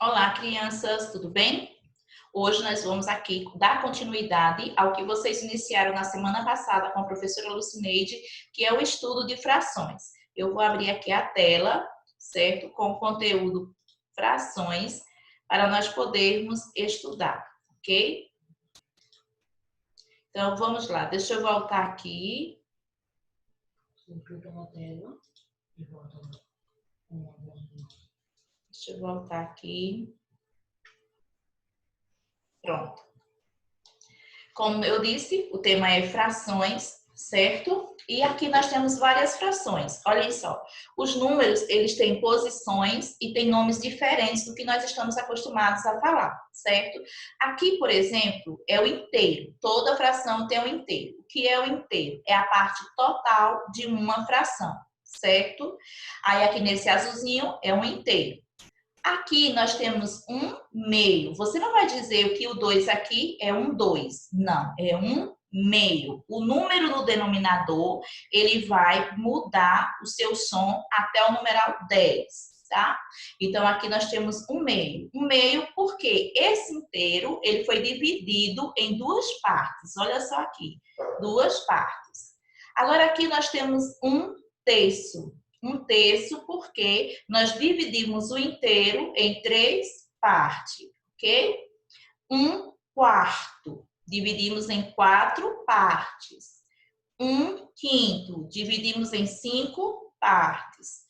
Olá, crianças, tudo bem? Hoje nós vamos aqui dar continuidade ao que vocês iniciaram na semana passada com a professora Lucineide, que é o estudo de frações. Eu vou abrir aqui a tela, certo? Com o conteúdo frações, para nós podermos estudar, ok? Então, vamos lá. Deixa eu voltar aqui. Deixa eu voltar aqui. Pronto. Como eu disse, o tema é frações, certo? E aqui nós temos várias frações. Olhem só, os números, eles têm posições e têm nomes diferentes do que nós estamos acostumados a falar, certo? Aqui, por exemplo, é o inteiro. Toda fração tem um inteiro. O que é o inteiro? É a parte total de uma fração, certo? Aí aqui nesse azulzinho é um inteiro. Aqui nós temos um meio. Você não vai dizer que o 2 aqui é um 2. Não, é um meio. O número no denominador, ele vai mudar o seu som até o numeral 10, tá? Então, aqui nós temos um meio. Um meio porque esse inteiro, ele foi dividido em duas partes. Olha só aqui, duas partes. Agora, aqui nós temos um terço. Um terço porque nós dividimos o inteiro em três partes, ok? Um quarto, dividimos em quatro partes. Um quinto, dividimos em cinco partes.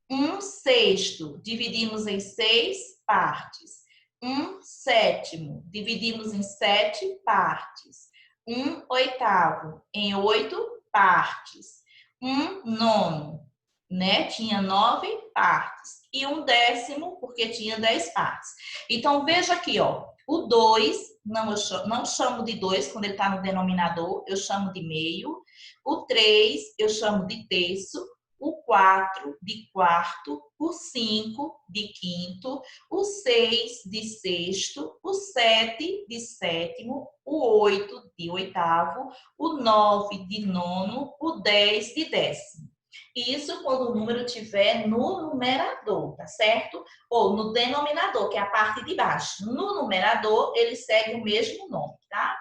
Um sexto, dividimos em seis partes. Um sétimo, dividimos em sete partes. Um oitavo, em oito partes. Um nono, né? Tinha 9 partes. E um décimo, porque tinha 10 partes. Então, veja aqui, ó. O 2, não chamo de 2 quando ele está no denominador, eu chamo de meio. O 3, eu chamo de terço. O 4, de quarto. O 5, de quinto. O 6, de sexto. O 7, de sétimo. O 8, de oitavo. O 9, de nono. O 10, de décimo. Isso quando o número estiver no numerador, tá certo? Ou no denominador, que é a parte de baixo. No numerador, ele segue o mesmo nome, tá?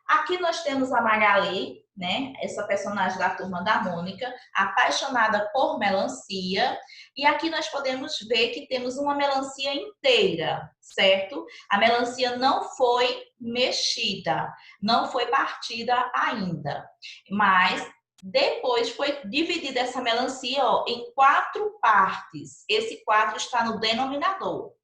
Aqui nós temos a Magali, né? Essa personagem da Turma da Mônica, apaixonada por melancia. E aqui nós podemos ver que temos uma melancia inteira, certo? A melancia não foi mexida, não foi partida ainda. Mas depois foi dividida essa melancia, ó, em quatro partes. Esse 4 está no denominador.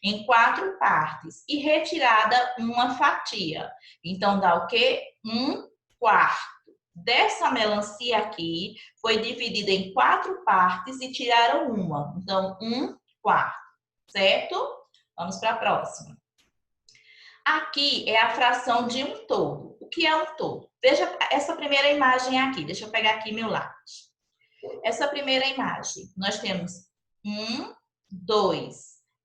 Em quatro partes. E retirada uma fatia. Então, dá o quê? Um quarto. Dessa melancia aqui, foi dividida em quatro partes e tiraram uma. Então, um quarto. Certo? Vamos para a próxima. Aqui é a fração de um todo. O que é um todo? Veja essa primeira imagem aqui. Deixa eu pegar aqui meu lápis. Essa primeira imagem, nós temos 1, 2,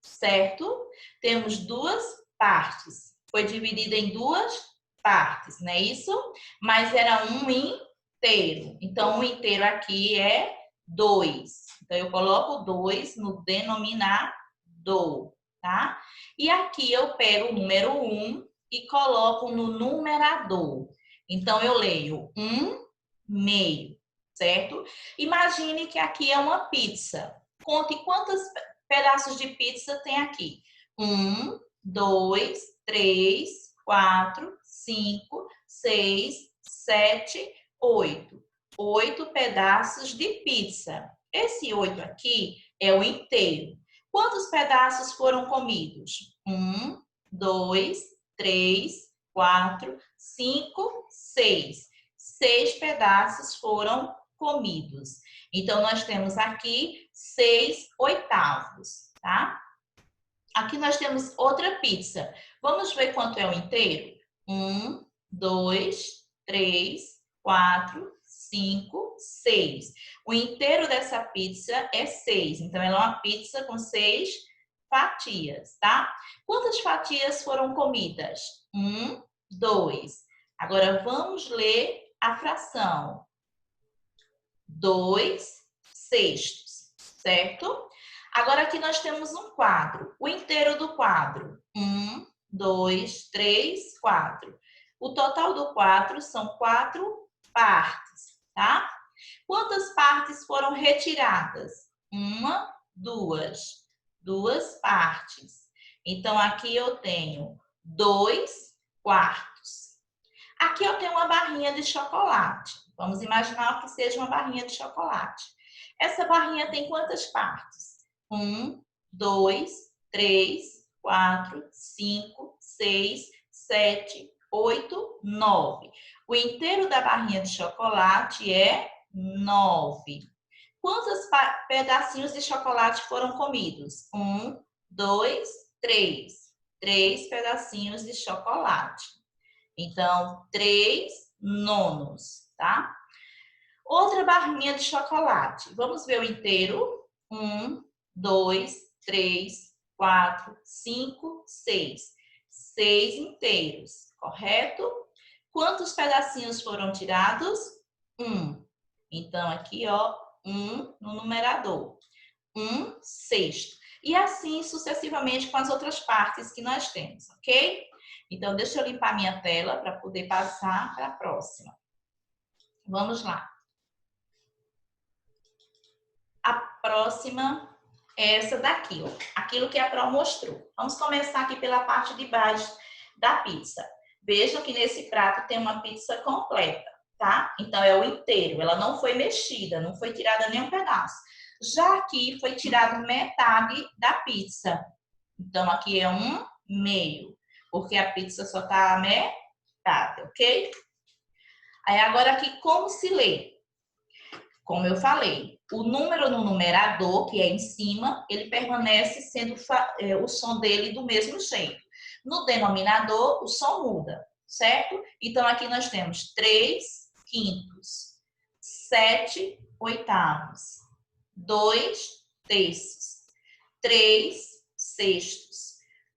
certo? Temos duas partes. Foi dividida em duas partes, não é isso? Mas era um inteiro. Então, o inteiro aqui é 2. Então, eu coloco 2 no denominador, tá? E aqui eu pego o número 1 e coloco no numerador. Então, eu leio 1 meio, certo? Imagine que aqui é uma pizza. Conte quantos pedaços de pizza tem aqui. 1, 2, 3, 4, 5, 6, 7, 8. 8 pedaços de pizza. Esse 8 aqui é o inteiro. Quantos pedaços foram comidos? 1, 2, 3, 4, 5, 6. 6 pedaços foram comidos. Então, nós temos aqui 6 oitavos, tá? Aqui nós temos outra pizza. Vamos ver quanto é o inteiro? 1, 2, 3, 4, 5, 6. O inteiro dessa pizza é 6. Então, ela é uma pizza com 6 fatias, tá? Quantas fatias foram comidas? 1, 2. Agora, vamos ler a fração. 2 sextos, certo? Agora aqui nós temos um quadro. O inteiro do quadro. 1, 2, 3, 4. O total do quadro são 4 partes, tá? Quantas partes foram retiradas? 1, 2. 2 partes. Então, aqui eu tenho 2 quartos. Aqui eu tenho uma barrinha de chocolate. Vamos imaginar que seja uma barrinha de chocolate. Essa barrinha tem quantas partes? 1, 2, 3, 4, 5, 6, 7, 8, 9. O inteiro da barrinha de chocolate é 9. Quantos pedacinhos de chocolate foram comidos? 1, 2, 3. 3 pedacinhos de chocolate. Então, 3 nonos, tá? Outra barrinha de chocolate. Vamos ver o inteiro. 1, 2, 3, 4, 5, 6. 6 inteiros, correto? Quantos pedacinhos foram tirados? 1. Então, aqui, ó, 1 no numerador. 1 sexto. E assim sucessivamente com as outras partes que nós temos, ok? Então, deixa eu limpar minha tela para poder passar para a próxima. Vamos lá. A próxima é essa daqui, ó. Aquilo que a Pro mostrou. Vamos começar aqui pela parte de baixo da pizza. Vejam que nesse prato tem uma pizza completa, tá? Então, é o inteiro. Ela não foi mexida, não foi tirada nenhum pedaço. Já aqui foi tirado metade da pizza. Então, aqui é um meio, porque a pizza só tá a metade, ok? Aí, agora aqui, como se lê? Como eu falei, o número no numerador, que é em cima, ele permanece sendo o som dele do mesmo jeito. No denominador, o som muda, certo? Então, aqui nós temos 3 quintos, 7 oitavos, 2 terços, 3 sextos,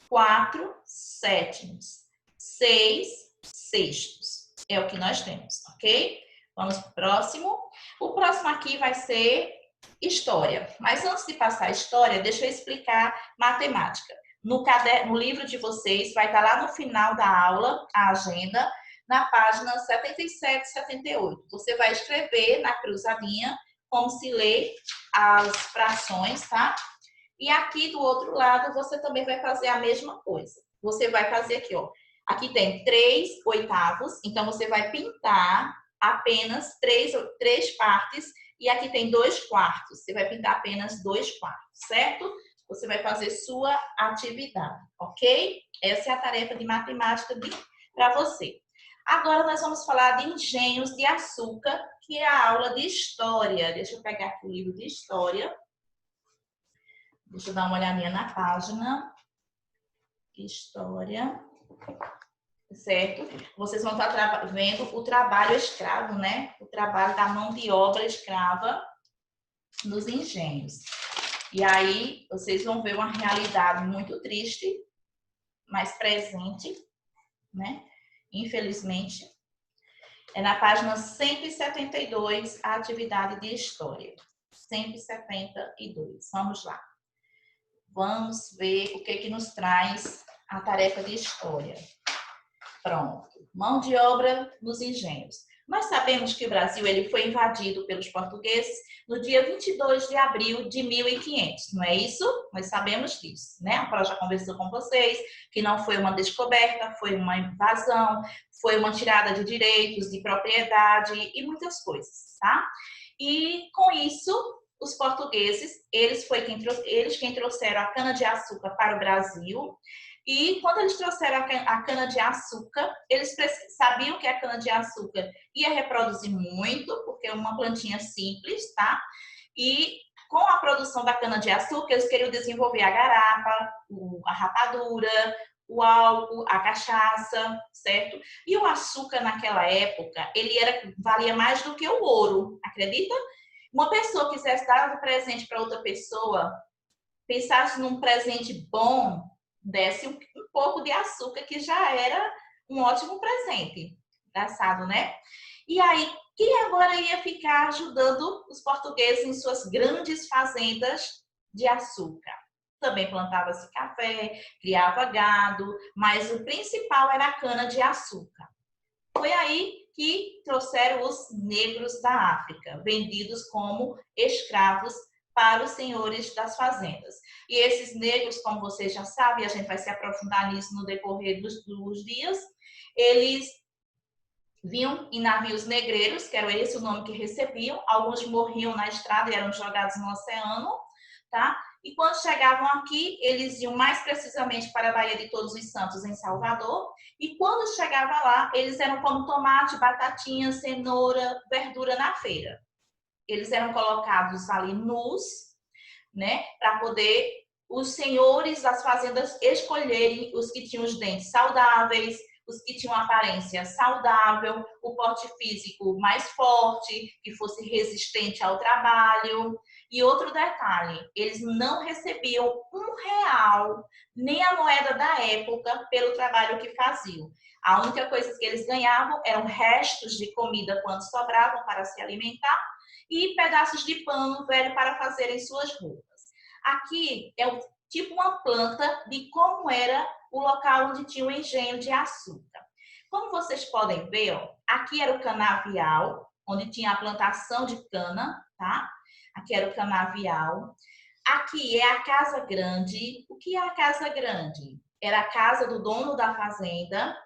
4 sétimos, 6 sextos. É o que nós temos, ok? Vamos para o próximo. O próximo aqui vai ser história. Mas antes de passar a história, deixa eu explicar matemática. No livro de vocês, vai estar lá no final da aula, a agenda, na página 77 e 78. Você vai escrever na cruzadinha como se lê as frações, tá? E aqui do outro lado, você também vai fazer a mesma coisa. Você vai fazer aqui, ó. Aqui tem 3 oitavos, então você vai pintar apenas 3 partes. E aqui tem 2 quartos. Você vai pintar apenas 2 quartos, certo? Você vai fazer sua atividade, ok? Essa é a tarefa de matemática para você. Agora nós vamos falar de engenhos de açúcar, que é a aula de história. Deixa eu pegar aqui o livro de história. Deixa eu dar uma olhadinha na página. História. Certo? Vocês vão estar vendo o trabalho escravo, né? O trabalho da mão de obra escrava nos engenhos. E aí, vocês vão ver uma realidade muito triste, mas presente, né? Infelizmente. É na página 172, a atividade de história. 172. Vamos lá. Vamos ver o que nos traz a tarefa de história. Pronto. Mão de obra nos engenhos. Nós sabemos que o Brasil ele foi invadido pelos portugueses no dia 22 de abril de 1500, não é isso? Nós sabemos disso, né? A Pro já conversou com vocês que não foi uma descoberta, foi uma invasão, foi uma tirada de direitos, de propriedade e muitas coisas, tá? E com isso, os portugueses, eles quem trouxeram a cana-de-açúcar para o Brasil. E quando eles trouxeram a cana-de-açúcar, eles sabiam que a cana-de-açúcar ia reproduzir muito, porque é uma plantinha simples, tá? E com a produção da cana-de-açúcar, eles queriam desenvolver a garapa, a rapadura, o álcool, a cachaça, certo? E o açúcar naquela época, valia mais do que o ouro, acredita? Uma pessoa quisesse dar um presente para outra pessoa, pensasse num presente bom, desse um pouco de açúcar, que já era um ótimo presente. Engraçado, né? E aí, quem agora ia ficar ajudando os portugueses em suas grandes fazendas de açúcar. Também plantava-se café, criava gado, mas o principal era a cana-de-açúcar. Foi aí que trouxeram os negros da África, vendidos como escravos para os senhores das fazendas. E esses negros, como vocês já sabem, a gente vai se aprofundar nisso no decorrer dos dias, eles vinham em navios negreiros, que era esse o nome que recebiam, alguns morriam na estrada e eram jogados no oceano, tá? E quando chegavam aqui, eles iam mais precisamente para a Baía de Todos os Santos, em Salvador, e quando chegava lá, eles eram como tomate, batatinha, cenoura, verdura na feira. Eles eram colocados ali nus, né, para poder os senhores das fazendas escolherem os que tinham os dentes saudáveis, os que tinham aparência saudável, o porte físico mais forte, que fosse resistente ao trabalho. E outro detalhe, eles não recebiam R$1, nem a moeda da época, pelo trabalho que faziam. A única coisa que eles ganhavam eram restos de comida quando sobravam para se alimentar e pedaços de pano velho para fazerem suas roupas. Aqui é tipo uma planta de como era o local onde tinha o engenho de açúcar. Como vocês podem ver, ó, aqui era o canavial, onde tinha a plantação de cana, tá? Aqui era o canavial. Aqui é a casa grande. O que é a casa grande? Era a casa do dono da fazenda.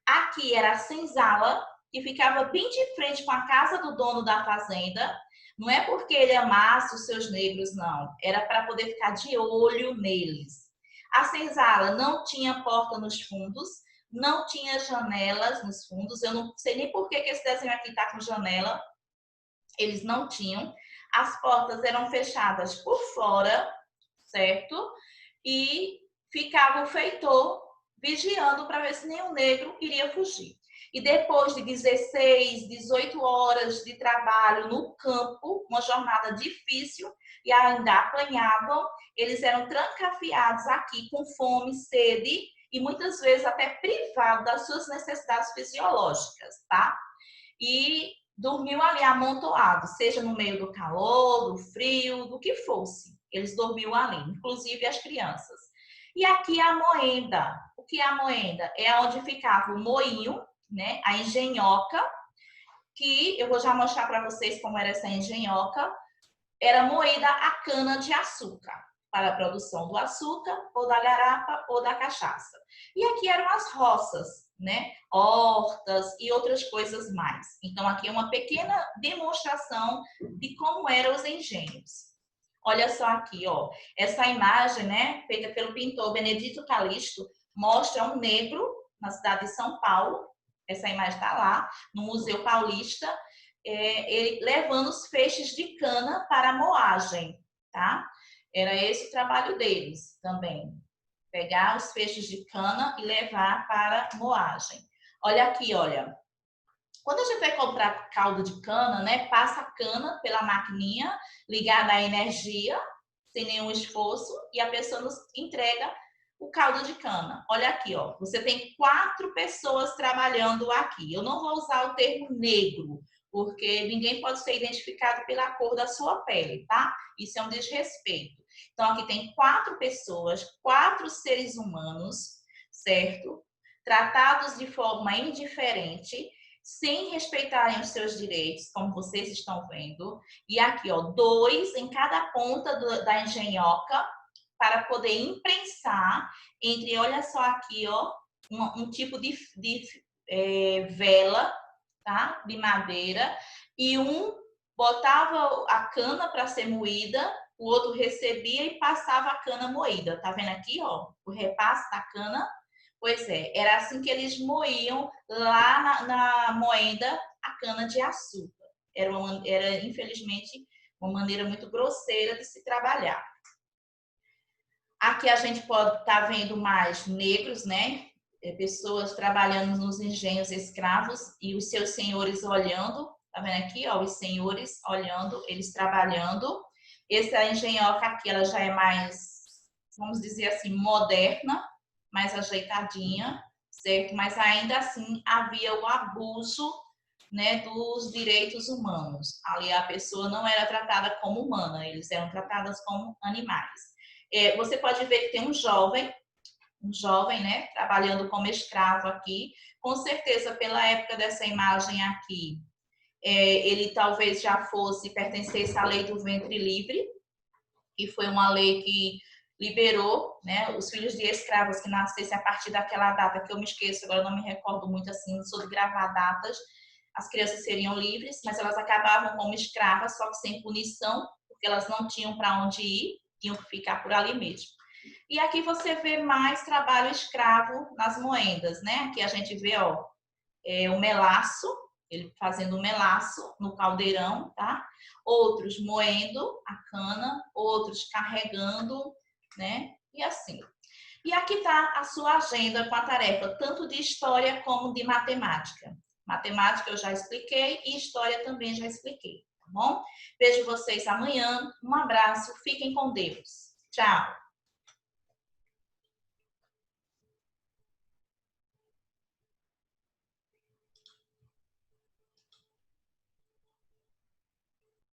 Aqui era a senzala, que ficava bem de frente com a casa do dono da fazenda. Não é porque ele amasse os seus negros, não. Era para poder ficar de olho neles. A senzala não tinha porta nos fundos, não tinha janelas nos fundos. Eu não sei nem por que esse desenho aqui está com janela. Eles não tinham. As portas eram fechadas por fora, certo? E ficava o feitor vigiando para ver se nenhum negro iria fugir. E depois de 16, 18 horas de trabalho no campo, uma jornada difícil, e ainda apanhavam, eles eram trancafiados aqui com fome, sede e muitas vezes até privados das suas necessidades fisiológicas, tá? E dormiam ali amontoados, seja no meio do calor, do frio, do que fosse. Eles dormiam ali, inclusive as crianças. E aqui a moenda. O que é a moenda? É onde ficava o moinho, né? A engenhoca, que eu vou já mostrar para vocês como era essa engenhoca. Era moída a cana de açúcar para a produção do açúcar, ou da garapa, ou da cachaça. E aqui eram as roças, né? Hortas e outras coisas mais. Então, aqui é uma pequena demonstração de como eram os engenhos. Olha só aqui, ó. Essa imagem, né, feita pelo pintor Benedito Calixto, mostra um negro na cidade de São Paulo. Essa imagem está lá, no Museu Paulista, ele levando os feixes de cana para a moagem, tá? Era esse o trabalho deles também. Pegar os feixes de cana e levar para a moagem. Olha aqui, olha. Quando a gente vai comprar caldo de cana, né? Passa a cana pela maquininha ligada à energia, sem nenhum esforço, e a pessoa nos entrega o caldo de cana. Olha aqui, ó. Você tem 4 pessoas trabalhando aqui. Eu não vou usar o termo negro, porque ninguém pode ser identificado pela cor da sua pele, tá? Isso é um desrespeito. Então, aqui tem 4 pessoas, 4 seres humanos, certo? Tratados de forma indiferente, sem respeitarem os seus direitos, como vocês estão vendo. E aqui, ó, 2 em cada ponta da engenhoca, para poder imprensar entre, olha só aqui, ó, um tipo de vela, tá? De madeira, e um botava a cana para ser moída, o outro recebia e passava a cana moída. Tá vendo aqui, ó, o repasse da cana? Pois é, era assim que eles moíam lá na moenda a cana de açúcar. Era, infelizmente, uma maneira muito grosseira de se trabalhar. Aqui a gente pode estar vendo mais negros, né? Pessoas trabalhando nos engenhos escravos e os seus senhores olhando. Tá vendo aqui, ó, os senhores olhando, eles trabalhando. Essa engenhoca aqui, ela já é mais, vamos dizer assim, moderna, mais ajeitadinha, certo? Mas ainda assim havia o abuso né, dos direitos humanos. Ali a pessoa não era tratada como humana, eles eram tratadas como animais. Você pode ver que tem um jovem, né, trabalhando como escravo aqui. Com certeza, pela época dessa imagem aqui, ele talvez já pertencesse à lei do ventre livre, que foi uma lei que liberou, né, os filhos de escravos que nascessem a partir daquela data, que eu me esqueço, agora não me recordo muito assim, não sou de gravar datas. As crianças seriam livres, mas elas acabavam como escravas, só que sem punição, porque elas não tinham para onde ir, tinham que ficar por ali mesmo. E aqui você vê mais trabalho escravo nas moendas, né? Aqui a gente vê, ó, o melaço, ele fazendo o melaço no caldeirão, tá? Outros moendo a cana, outros carregando, né? E assim. E aqui está a sua agenda com a tarefa tanto de história como de matemática. Matemática eu já expliquei e história também já expliquei, tá bom? Vejo vocês amanhã. Um abraço, fiquem com Deus. Tchau!